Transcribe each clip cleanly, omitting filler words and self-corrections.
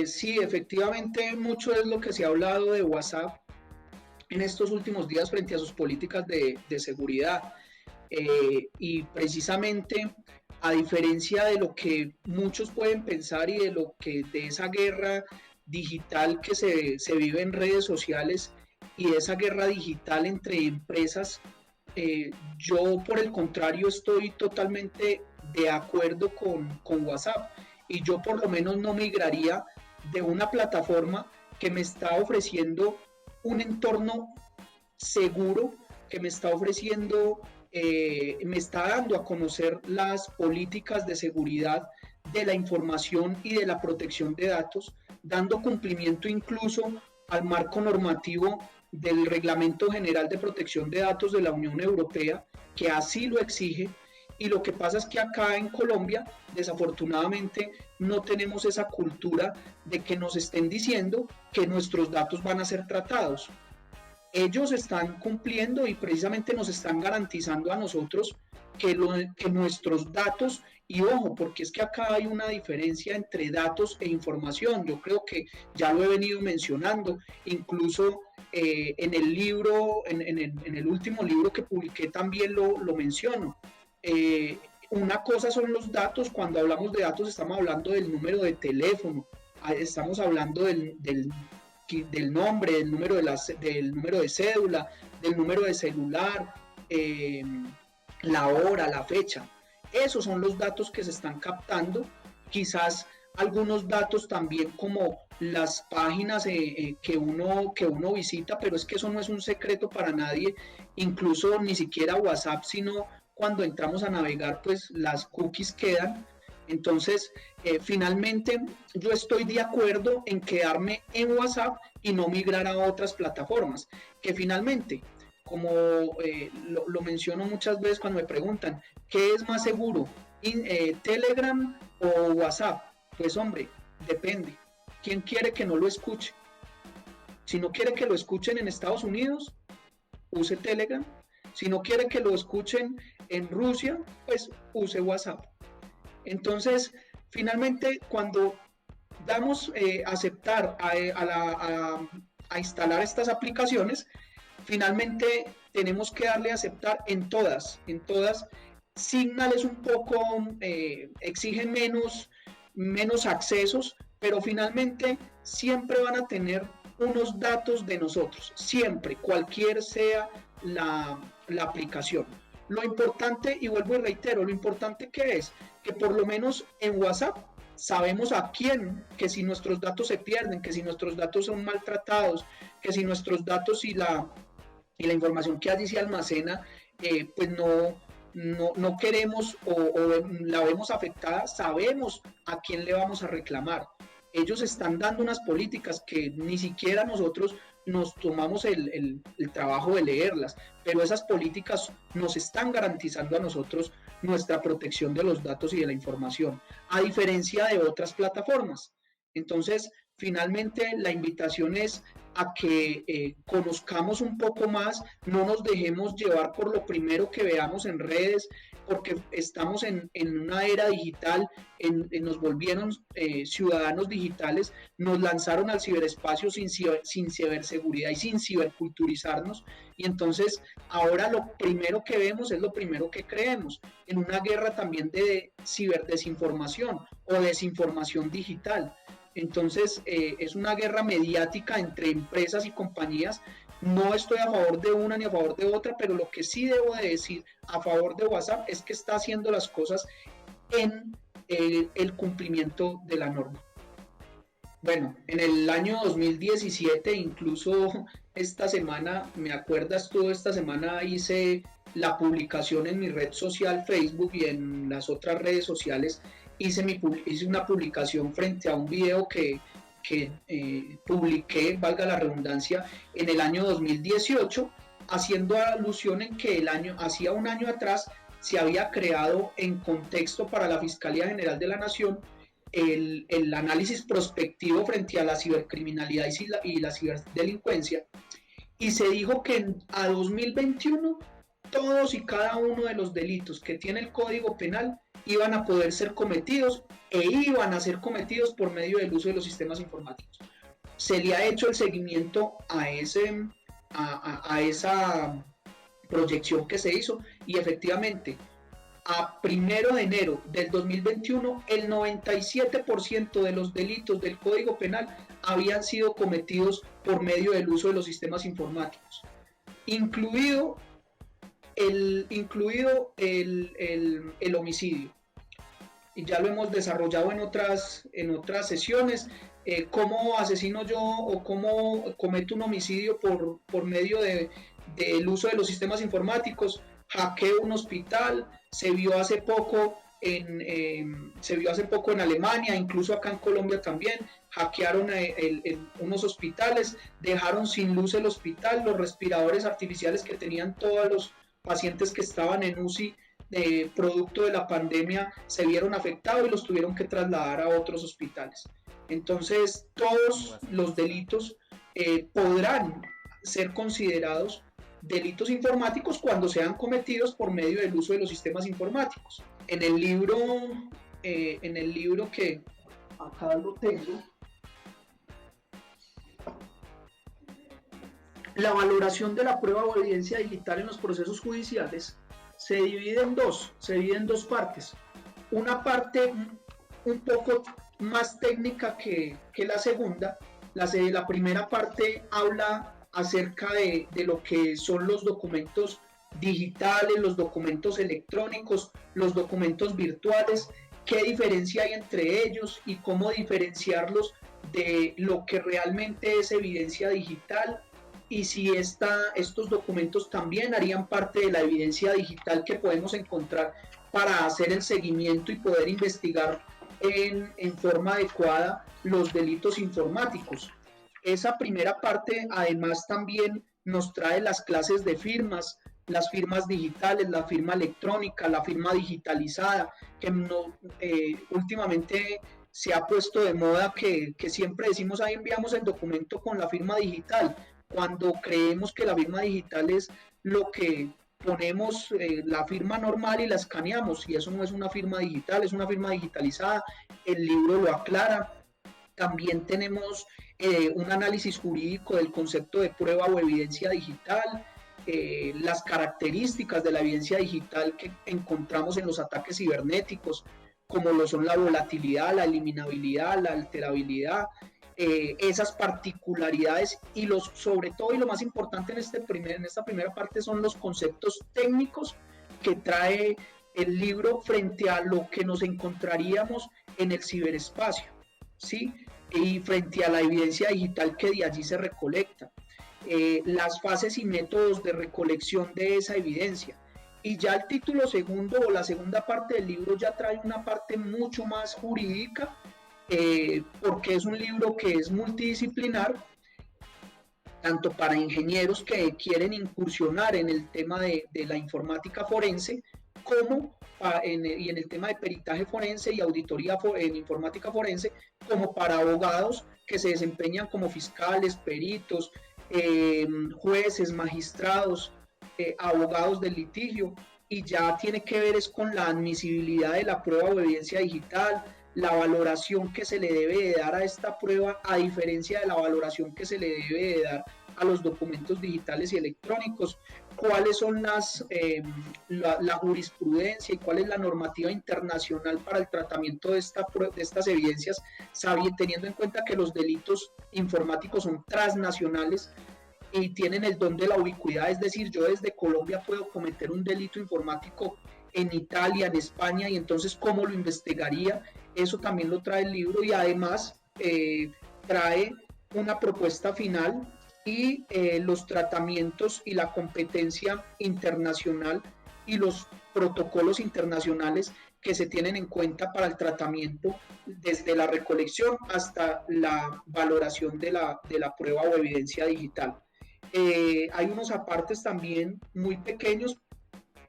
Sí, efectivamente, mucho es lo que se ha hablado de WhatsApp en estos últimos días frente a sus políticas de seguridad. Y precisamente, a diferencia de lo que muchos pueden pensar y de lo que de esa guerra digital que se vive en redes sociales y de esa guerra digital entre empresas, yo por el contrario estoy totalmente de acuerdo con WhatsApp, y yo por lo menos no migraría de una plataforma que me está ofreciendo un entorno seguro, que me está ofreciendo, me está dando a conocer las políticas de seguridad de la información y de la protección de datos, dando cumplimiento incluso al marco normativo del Reglamento General de Protección de Datos de la Unión Europea, que así lo exige. Y lo que pasa es que acá en Colombia, desafortunadamente, no tenemos esa cultura de que nos estén diciendo que nuestros datos van a ser tratados. Ellos están cumpliendo y precisamente nos están garantizando a nosotros que nuestros datos, y ojo, porque es que acá hay una diferencia entre datos e información, yo creo que ya lo he venido mencionando, incluso en el libro, en el último libro que publiqué también lo menciono. Eh, una cosa son los datos. Cuando hablamos de datos estamos hablando del número de teléfono, estamos hablando del nombre, del número de cédula, del número de celular, eh, la hora, la fecha. Esos son los datos que se están captando. Quizás algunos datos también como las páginas que uno visita, pero es que eso no es un secreto para nadie, incluso ni siquiera WhatsApp, sino cuando entramos a navegar, pues las cookies quedan. Entonces, finalmente, yo estoy de acuerdo en quedarme en WhatsApp y no migrar a otras plataformas, que finalmente, como lo menciono muchas veces cuando me preguntan, ¿qué es más seguro? ¿Telegram o WhatsApp? Pues hombre, depende. ¿Quién quiere que no lo escuche? Si no quiere que lo escuchen en Estados Unidos, use Telegram. Si no quiere que lo escuchen en Rusia, pues use WhatsApp. Entonces, finalmente, cuando damos aceptar a instalar estas aplicaciones, finalmente tenemos que darle a aceptar en todas. Signal es un poco, exige menos accesos, pero finalmente siempre van a tener unos datos de nosotros, siempre, cualquier sea la aplicación. Lo importante, y vuelvo y reitero, lo importante que es que por lo menos en WhatsApp sabemos a quién, que si nuestros datos se pierden, que si nuestros datos son maltratados, que si nuestros datos y la información que allí se almacena, pues no queremos o la vemos afectada, sabemos a quién le vamos a reclamar. Ellos están dando unas políticas que ni siquiera nosotros nos tomamos el trabajo de leerlas, pero esas políticas nos están garantizando a nosotros nuestra protección de los datos y de la información, a diferencia de otras plataformas. Entonces, finalmente, la invitación es a que conozcamos un poco más, no nos dejemos llevar por lo primero que veamos en redes, porque estamos en una era digital, nos volvieron ciudadanos digitales, nos lanzaron al ciberespacio sin ciberseguridad y sin ciberculturizarnos, y entonces ahora lo primero que vemos es lo primero que creemos, en una guerra también de ciberdesinformación o desinformación digital. Entonces, es una guerra mediática entre empresas y compañías. No estoy a favor de una ni a favor de otra, pero lo que sí debo de decir a favor de WhatsApp es que está haciendo las cosas en el cumplimiento de la norma. Bueno, en el año 2017, incluso esta semana, me acuerdas tú, esta semana hice la publicación en mi red social Facebook y en las otras redes sociales, hice una publicación frente a un video que publiqué, valga la redundancia, en el año 2018, haciendo alusión en que hacía un año atrás se había creado en contexto para la Fiscalía General de la Nación el análisis prospectivo frente a la cibercriminalidad y la ciberdelincuencia, y se dijo que a 2021 todos y cada uno de los delitos que tiene el Código Penal iban a poder ser cometidos e iban a ser cometidos por medio del uso de los sistemas informáticos. Se le ha hecho el seguimiento a esa proyección que se hizo y efectivamente a 1 de enero del 2021 el 97% de los delitos del Código Penal habían sido cometidos por medio del uso de los sistemas informáticos, incluido el homicidio. Y ya lo hemos desarrollado en otras sesiones, cómo asesino yo o cómo cometo un homicidio por medio del uso de los sistemas informáticos. Hackeo un hospital, se vio hace poco en Alemania, incluso acá en Colombia también, hackearon unos hospitales, dejaron sin luz el hospital, los respiradores artificiales que tenían todos los pacientes que estaban en UCI producto de la pandemia se vieron afectados y los tuvieron que trasladar a otros hospitales. Entonces, todos los delitos podrán ser considerados delitos informáticos cuando sean cometidos por medio del uso de los sistemas informáticos. En el libro que acá lo tengo, la valoración de la prueba o evidencia digital en los procesos judiciales se divide en dos partes. Una parte un poco más técnica que la segunda. La primera parte habla acerca de lo que son los documentos digitales, los documentos electrónicos, los documentos virtuales, qué diferencia hay entre ellos y cómo diferenciarlos de lo que realmente es evidencia digital y si estos documentos también harían parte de la evidencia digital que podemos encontrar para hacer el seguimiento y poder investigar en forma adecuada los delitos informáticos. Esa primera parte además también nos trae las clases de firmas, las firmas digitales, la firma electrónica, la firma digitalizada, que últimamente se ha puesto de moda que siempre decimos ahí enviamos el documento con la firma digital, cuando creemos que la firma digital es lo que ponemos la firma normal y la escaneamos, y eso no es una firma digital, es una firma digitalizada, el libro lo aclara. También tenemos un análisis jurídico del concepto de prueba o evidencia digital, las características de la evidencia digital que encontramos en los ataques cibernéticos, como lo son la volatilidad, la eliminabilidad, la alterabilidad, esas particularidades y sobre todo y lo más importante en esta primera parte son los conceptos técnicos que trae el libro frente a lo que nos encontraríamos en el ciberespacio, ¿sí? Y frente a la evidencia digital que de allí se recolecta, las fases y métodos de recolección de esa evidencia. Y ya el título segundo o la segunda parte del libro ya trae una parte mucho más jurídica, porque es un libro que es multidisciplinar, tanto para ingenieros que quieren incursionar en el tema de la informática forense, como y en el tema de peritaje forense y auditoría en informática forense, como para abogados que se desempeñan como fiscales, peritos, jueces, magistrados, abogados del litigio, y ya tiene que ver es con la admisibilidad de la prueba o evidencia digital, la valoración que se le debe de dar a esta prueba a diferencia de la valoración que se le debe de dar a los documentos digitales y electrónicos, cuáles son la jurisprudencia y cuál es la normativa internacional para el tratamiento de estas evidencias, teniendo en cuenta que los delitos informáticos son transnacionales y tienen el don de la ubicuidad, es decir, yo desde Colombia puedo cometer un delito informático en Italia, en España, y entonces cómo lo investigaría. Eso también lo trae el libro, y además trae una propuesta final y los tratamientos y la competencia internacional y los protocolos internacionales que se tienen en cuenta para el tratamiento desde la recolección hasta la valoración de la prueba o evidencia digital. Hay unos apartes también muy pequeños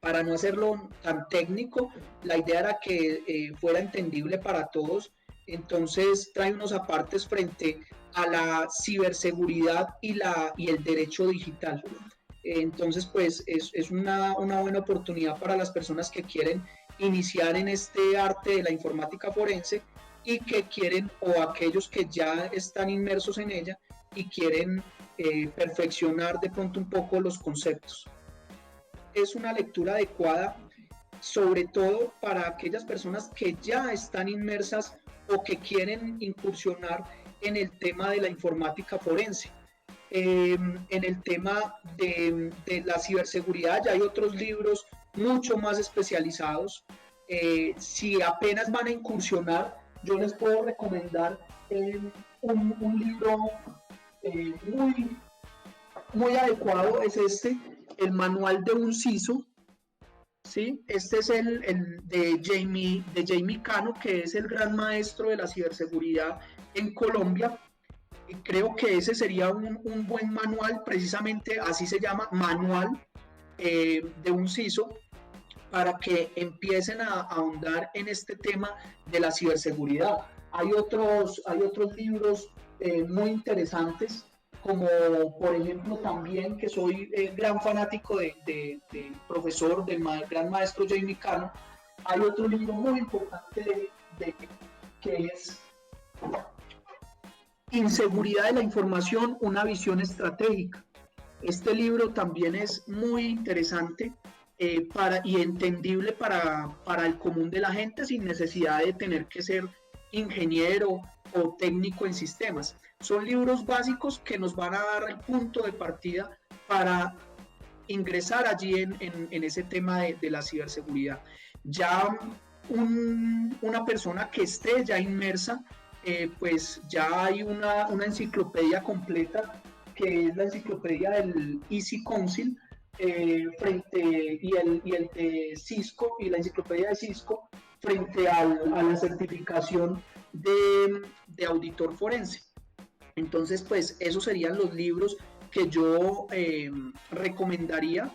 para no hacerlo tan técnico. La idea era que fuera entendible para todos, entonces trae unos apartes frente a la ciberseguridad y el derecho digital. Entonces, pues es una buena oportunidad para las personas que quieren iniciar en este arte de la informática forense y que quieren, o aquellos que ya están inmersos en ella y quieren perfeccionar de pronto un poco los conceptos. Es una lectura adecuada sobre todo para aquellas personas que ya están inmersas o que quieren incursionar en el tema de la informática forense. En el tema de la ciberseguridad ya hay otros libros mucho más especializados. Si apenas van a incursionar, yo les puedo recomendar un libro muy, muy adecuado, es el manual de un CISO. ¿Sí? Este es el de Jamie Cano, que es el gran maestro de la ciberseguridad en Colombia. Y creo que ese sería un buen manual, precisamente así se llama, manual de un CISO, para que empiecen a ahondar en este tema de la ciberseguridad. Hay otros libros muy interesantes, como por ejemplo también, que soy gran fanático del profesor, del gran maestro Jamie Cano. Hay otro libro muy importante que es Inseguridad de la información, una visión estratégica. Este libro también es muy interesante y entendible para el común de la gente, sin necesidad de tener que ser ingeniero o técnico en sistemas. Son libros básicos que nos van a dar el punto de partida para ingresar allí en ese tema de la ciberseguridad. Ya una persona que esté ya inmersa, pues ya hay una enciclopedia completa, que es la enciclopedia del Easy Council, y el de Cisco, y la enciclopedia de Cisco, frente a la certificación de auditor forense. Entonces, pues esos serían los libros que yo recomendaría